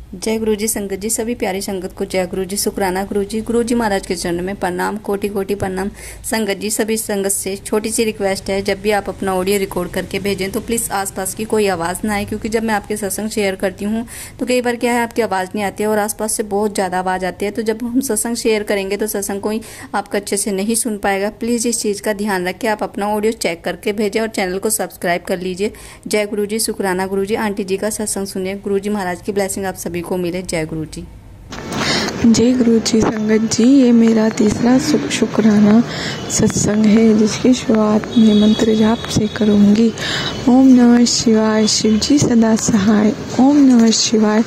जय गुरु जी संगत जी, सभी प्यारी संगत को जय गुरु जी, शुक्राना गुरु जी महाराज के चरण में प्रणाम, कोटि कोटि प्रणाम। संगत जी, सभी संगत से छोटी सी रिक्वेस्ट है, जब भी आप अपना ऑडियो रिकॉर्ड करके भेजें तो प्लीज़ आसपास की कोई आवाज़ ना आए, क्योंकि जब मैं आपके सत्संग शेयर करती हूँ तो कई बार क्या है, आपकी आवाज़ नहीं आती है और आसपास से बहुत ज़्यादा आवाज़ आती है। तो जब हम सत्संग शेयर करेंगे तो सत्संग कोई आपका अच्छे से नहीं सुन पाएगा। प्लीज़ इस चीज़ का ध्यान रखें, आप अपना ऑडियो चेक करके भेजें और चैनल को सब्सक्राइब कर लीजिए। जय गुरु जी, शुक्राना गुरु जी। आंटी जी का सत्संग सुनिए, गुरु जी महाराज की ब्लेसिंग आप सभी को मिले। जय गुरु जी। जय गुरु जी संगत जी, ये मेरा तीसरा शुक्राना सत्संग है, जिसकी शुरुआत में मंत्र जाप से करूँगी। ओम नमः शिवाय, शिव जी सदा सहाय। ओम नमः शिवाय,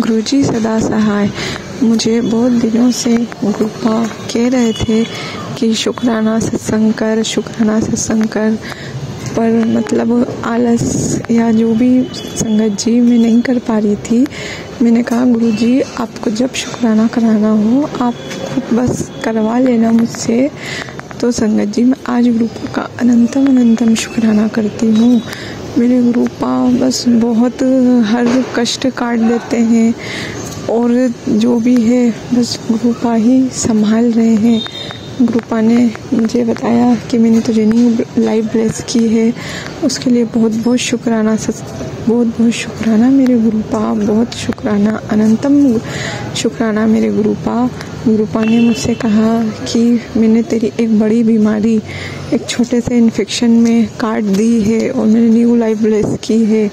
गुरु जी सदा सहाय। मुझे बहुत दिनों से गुरुपा कह रहे थे कि शुक्राना सत्संग कर, शुक्राना सत्संग कर, पर मतलब आलस या जो भी संगत जी मैं नहीं कर पा रही थी। मैंने कहा गुरु जी, आपको जब शुक्राना कराना हो आप खुद बस करवा लेना मुझसे। तो संगत जी, मैं आज गुरुपा का अनंतम शुक्राना करती हूँ। मेरे गुरुपा बस बहुत हर कष्ट काट देते हैं और जो भी है बस गुरुपा ही संभाल रहे हैं। गुरुपा ने मुझे बताया कि मैंने तुझे न्यू लाइफ ब्लेस की है, उसके लिए बहुत बहुत शुक्राना, बहुत बहुत शुक्राना मेरे गुरुपा, बहुत शुक्राना, अनंतम शुक्राना मेरे गुरुपा। गुरुपा ने मुझसे कहा कि मैंने तेरी एक बड़ी बीमारी एक छोटे से इन्फेक्शन में काट दी है और मैंने न्यू लाइफ ब्लेस की है।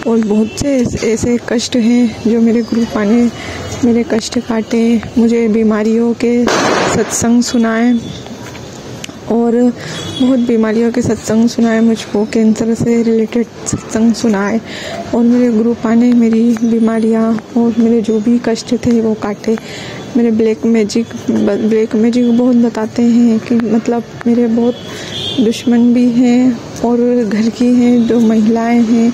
और बहुत से ऐसे कष्ट हैं जो मेरे गुरुपा ने मेरे कष्ट काटे, मुझे बीमारियों के सत्संग सुनाए और बहुत बीमारियों के सत्संग सुनाए, मुझको कैंसर से रिलेटेड सत्संग सुनाए। और मेरे गुरुपा ने मेरी बीमारियां और मेरे जो भी कष्ट थे वो काटे। मेरे ब्लैक मैजिक बहुत बताते हैं कि मतलब मेरे बहुत दुश्मन भी हैं और घर की हैं जो महिलाएं हैं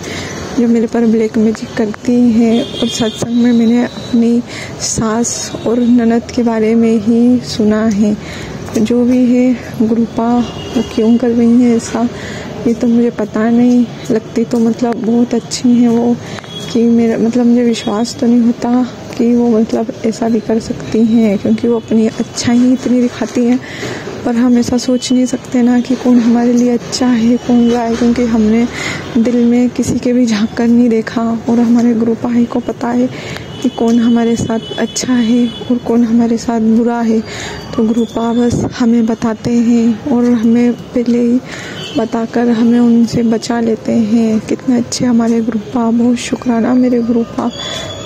जो मेरे पर ब्लैक मैजिक करती हैं। और सत्संग में मैंने अपनी सास और ननद के बारे में ही सुना है। जो भी है गुरुपा वो क्यों कर रही है ऐसा, ये तो मुझे पता नहीं। लगती तो मतलब बहुत अच्छी हैं वो, कि मेरा मतलब मुझे विश्वास तो नहीं होता कि वो मतलब ऐसा भी कर सकती हैं, क्योंकि वो अपनी अच्छाई ही इतनी दिखाती हैं। पर हम ऐसा सोच नहीं सकते ना कि कौन हमारे लिए अच्छा है कौन बुरा है, क्योंकि हमने दिल में किसी के भी झांक कर नहीं देखा। और हमारे गुरुपा ही को पता है कि कौन हमारे साथ अच्छा है और कौन हमारे साथ बुरा है। तो गुरुपा बस हमें बताते हैं और हमें पहले ही बताकर हमें उनसे बचा लेते हैं। कितने अच्छे हमारे गुरुपा, बहुत शुक्राना मेरे गुरुपा।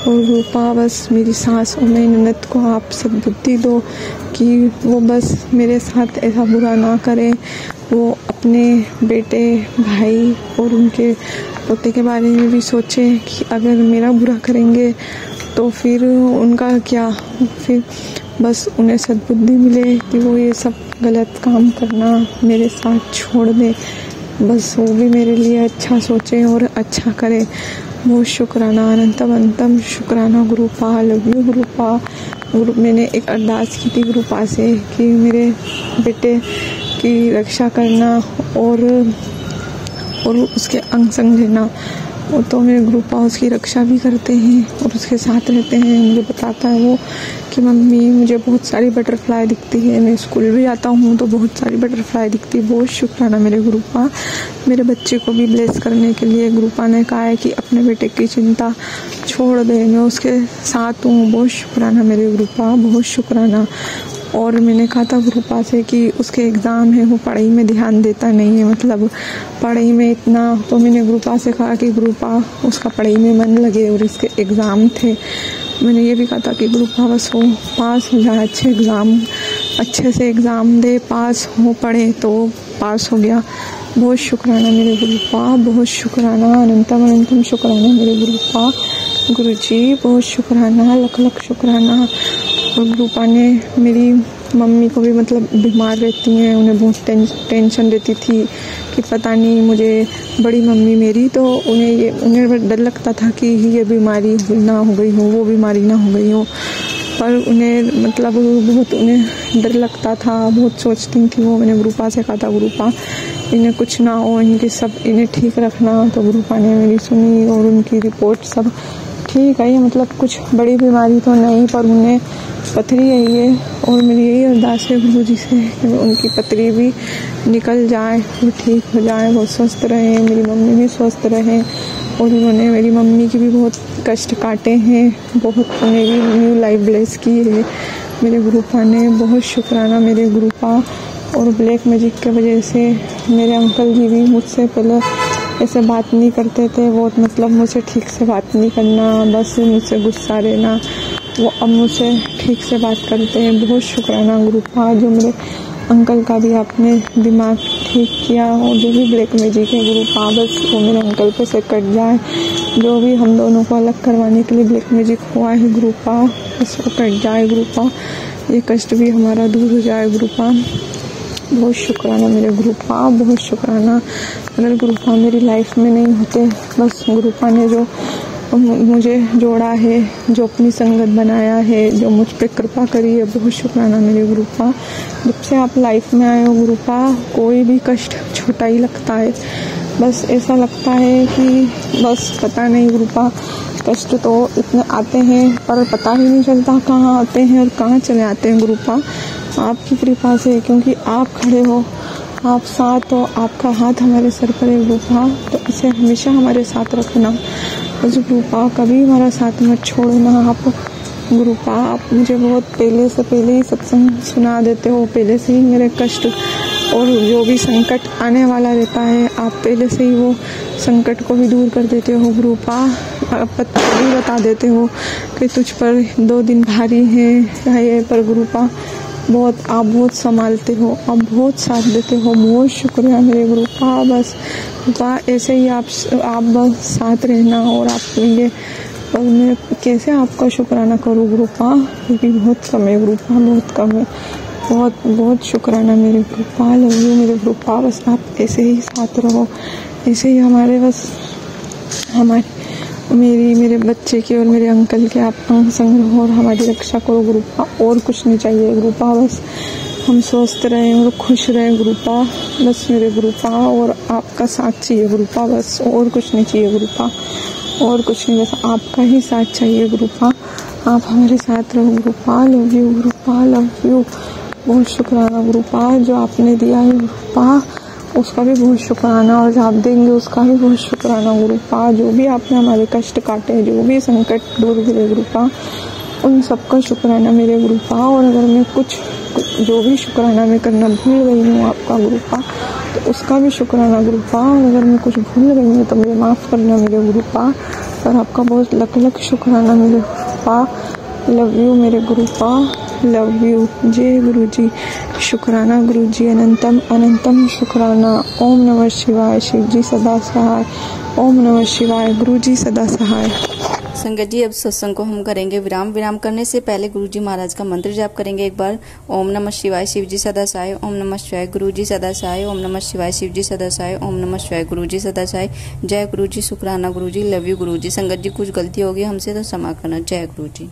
और गुरुपा बस मेरी सास और मेरी ननद को आप सब बुद्धि दो कि वो बस मेरे साथ ऐसा बुरा ना करें। वो अपने बेटे, भाई और उनके पोते के बारे में भी सोचें कि अगर मेरा बुरा करेंगे तो फिर उनका क्या, फिर बस उन्हें सद्बुद्धि मिले कि वो ये सब गलत काम करना मेरे साथ छोड़ दे। बस वो भी मेरे लिए अच्छा सोचे और अच्छा करे। बहुत शुक्राना, अनंतम शुक्राना गुरुपा। Love you गुरुपा। मैंने एक अरदास की थी गुरुपा से कि मेरे बेटे की रक्षा करना और उसके अंग संग लेना। और तो मेरे गुरुपा उसकी रक्षा भी करते हैं और उसके साथ रहते हैं। मुझे बताता है वो कि मम्मी मुझे बहुत सारी बटरफ्लाई दिखती है, मैं स्कूल भी जाता हूँ तो बहुत सारी बटरफ्लाई दिखती है। बहुत शुक्राना मेरे गुरुपा। मेरे बच्चे को भी ब्लेस करने के लिए गुरुपा ने कहा है कि अपने बेटे की चिंता छोड़ दे, मैं उसके साथ हूँ। बहुत शुक्राना मेरे गुरुपा, बहुत शुक्राना। और मैंने कहा था गुरुपा से कि उसके एग्ज़ाम है, वो पढ़ाई में ध्यान देता नहीं है, मतलब पढ़ाई में इतना। तो मैंने गुरुपा से कहा कि गुरुपा उसका पढ़ाई में मन लगे, और इसके एग्ज़ाम थे। मैंने ये भी कहा था कि गुरुपा बस वो पास हो जाए, अच्छे से एग्ज़ाम दे, पास हो, पढ़े तो पास हो गया। बहुत शुक्राना मेरे गुरुपा, बहुत शुक्राना, अनंतम शुक्राना मेरे गुरुपा। गुरु जी बहुत शुक्राना, लख शुक्राना। और गुरुपा ने मेरी मम्मी को भी मतलब बीमार रहती हैं, उन्हें बहुत टेंशन रहती थी कि पता नहीं मुझे, बड़ी मम्मी मेरी, तो उन्हें डर लगता था कि ये बीमारी ना हो गई हो, वो बीमारी ना हो गई हो। पर उन्हें मतलब बहुत उन्हें डर लगता था, बहुत सोचती थी वो। मैंने गुरुपा से कहा था गुरुपा इन्हें कुछ ना हो, इनके सब इन्हें ठीक रखना। तो गुरुपा ने मेरी सुनी और उनकी रिपोर्ट सब ठीक है, ये मतलब कुछ बड़ी बीमारी तो नहीं, पर उन्हें पथरी है ये, और मेरी यही अरदास है गुरु जी से कि उनकी पथरी भी निकल जाए, वो ठीक हो जाए, वो स्वस्थ रहे, मेरी मम्मी भी स्वस्थ रहे। और उन्होंने मेरी मम्मी की भी बहुत कष्ट काटे हैं, बहुत उन्हें भी न्यू लाइफ ब्लेस की है मेरे गुरुपा ने। बहुत शुक्राना मेरे गुरुपा। और ब्लैक मैजिक के वजह से मेरे अंकल जी भी मुझसे पहले ऐसे बात नहीं करते थे, बहुत मतलब मुझसे ठीक से बात नहीं करना, बस मुझसे गुस्सा रहना, वो अब मुझसे ठीक से बात करते हैं। बहुत शुक्राना गुरुपा, जो मेरे अंकल का भी आपने दिमाग ठीक किया। और जो भी ब्लैक मैजिक है गुरुपा, बस वो मेरे अंकल पे से कट जाए, जो भी हम दोनों को अलग करवाने के लिए ब्लैक मैजिक हुआ है गुरुपा, बस वो कट जाए गुरुपा, ये कष्ट भी हमारा दूर हो जाए गुरुपा। बहुत शुक्राना मेरे गुरुपा, बहुत शुक्राना। अगर गुरुपा मेरी लाइफ में नहीं होते, बस गुरुपा ने जो मुझे जोड़ा है, जो अपनी संगत बनाया है, जो मुझ पे कृपा करी है, बहुत शुक्राना मेरे गुरुपा। जब से आप लाइफ में आए हो गुरुपा, कोई भी कष्ट छोटा ही लगता है, बस ऐसा लगता है कि बस पता नहीं गुरुपा, कष्ट तो इतने आते हैं पर पता ही नहीं चलता कहाँ आते हैं और कहाँ चले आते हैं गुरुपा, आपकी कृपा से, क्योंकि आप खड़े हो, आप साथ हो, आपका हाथ हमारे सर पर है गुरुपा, तो इसे हमेशा हमारे साथ रखना बस गुरुपा, कभी हमारा साथ मत छोड़ना आप गुरुपा। आप मुझे बहुत पहले से पहले ही सत्संग सुना देते हो, पहले से ही मेरे कष्ट और जो भी संकट आने वाला रहता है, आप पहले से ही वो संकट को भी दूर कर देते हो गुरुपा। आप भी बता देते हो कि तुझ पर 2 दिन भारी है, पर गुरुपा आप बहुत संभालते हो, आप बहुत साथ देते हो, बहुत शुक्रिया मेरे गुरुपा। बस गुरुपा ऐसे ही आप बस साथ रहना, और आप ये मैं कैसे आपका शुक्राना करूँ गुरुपा, क्योंकि बहुत कम है गुरुपा, बहुत कम है, बहुत बहुत शुक्राना मेरे गुरुपा। लव यू मेरे गुरुपा, बस आप ऐसे ही साथ रहो, ऐसे ही हमारे बस मेरे बच्चे की और मेरे अंकल के आप अंग संग रहो और हमारी रक्षा करो गुरुपा, और कुछ नहीं चाहिए गुरुपा, बस हम स्वस्थ रहें और खुश रहें गुरुपा, बस मेरे गुरुपा, और आपका साथ चाहिए गुरुपा, बस और कुछ नहीं चाहिए गुरुपा, और कुछ नहीं, बस आपका ही साथ चाहिए गुरुपा, आप हमारे साथ रहो Gurupa. Love you Gurupa, love you. बहुत शुक्राना गुरुपा, जो आपने दिया है गुरुपा उसका भी बहुत शुक्राना, और जो आप देंगे उसका भी बहुत शुक्राना गुरुपा। जो भी आपने हमारे कष्ट काटे, जो भी संकट दूर करे गुरुपा, उन सबका शुक्राना मेरे गुरुपा। और अगर मैं कुछ जो भी शुक्राना मैं करना भूल गई हूँ आपका गुरुपा, तो उसका भी शुक्राना गुरुपा। और अगर मैं कुछ भूल गई हूँ तो मुझे माफ़ करना मेरे गुरुपा, पर आपका बहुत लख लख शुक्राना मेरे गुरुपा। लव यू मेरे गुरुपा, लव यू। जय गुरु जी। शुक्राना गुरु जी, अनंतम अनंतम शुक्राना। ओम नमः शिवाय। शिव जी सदा सहाय। ओम नमः शिवाय। गुरु जी सदा सहाय। संगत जी, अब सत्संग को हम करेंगे विराम। विराम करने से पहले गुरु जी महाराज का मंत्र जाप करेंगे एक बार। ओम नमः शिवाय। शिव जी सदा सहाय। ओम नमः शिवाय। गुरु जी सदा सहाय। ओम नमः शिवाय। शिव जी सदा सहाय। ओम नमः शिवाय। गुरु जी सदा सहाय। जय गुरु जी। शुक्राना गुरु जी। लव यू गुरु जी। संगत जी, कुछ गलती होगी हमसे तो क्षमा करना। जय गुरु जी।